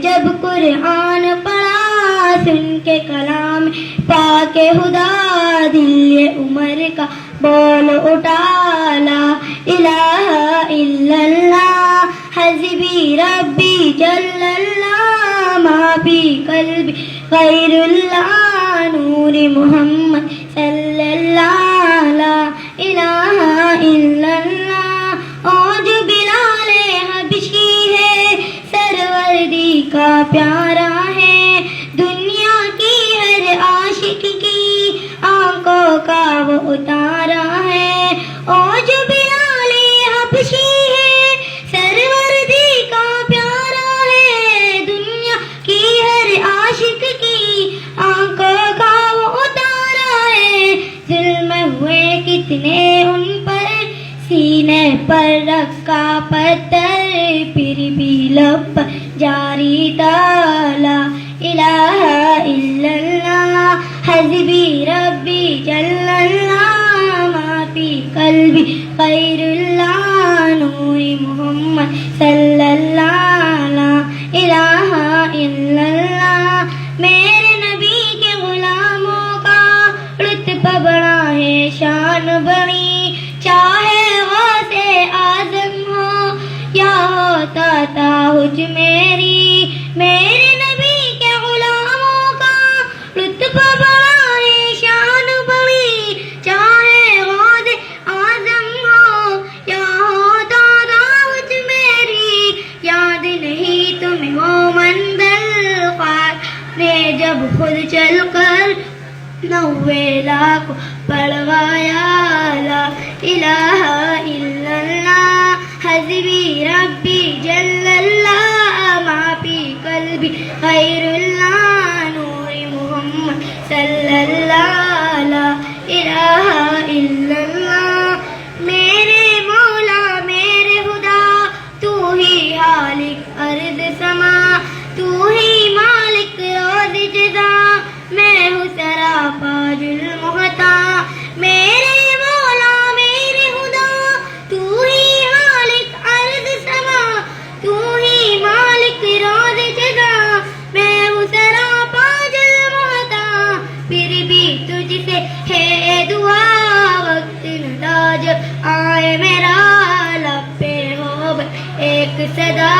جب قرآن پڑھا سن کے کلام پاک خدا دل یہ عمر کا بول اٹھا لا الہ الا اللہ حسبی ربی جل اللہ ما فی قلبی غیر اللہ نور محمد صلی اللہ لا الہ الا اللہ اور جو بلال حبشی ہے سروردی کا پیارا ہے دنیا کی ہر عاشق کی آنکھوں کا وہ اتارا ہے اور جو بلال حبشی ہے سروردی کا پیارا ہے دنیا کی ہر عاشق کی آنکھوں کا وہ اتارا ہے ظلم ہوئے کتنے ان پر سینے پر رکھا پتھر پھر بھی لب جاری تالا الہ الا اللہ حسبی ربی جل اللہ ما فی قلبی غیر اللہ نور محمد صلی اللہ لا الہ الا اللہ میرے نبی کے غلاموں کا رتبہ بڑا ہے شان بڑی چاہے غوث اعظم ہو یا ہوتا تاج میری میرے نبی کے غلاموں کا رتبہ بڑا ہے شان بڑی چاہے غوث اعظم ہو یا ہوتا تاج میری یاد نہیں تمہیں وہ منزل خواب نے جب خود چل کر 90 لاکھ پڑھوایا لا الہ الا اللہ حسبی ربی جل اللہ ما فی قلبی غیر اللہ نور محمد صلی اللہ لا الہ الا اللہ میرے مولا میرے خدا تو ہی خالق ارض سما تو ہی مالک روز جزا میں ہوں سراپا ظلمتا میرے مولا میرے خدا تو ہی خالق ارض سما تو ہی مالک روز جزا میں ہوں سراپا ظلمتا پھر بھی تجھ سے ہے دعا وقت ندا جب آئے میرا لب پہ ہو ایک صدا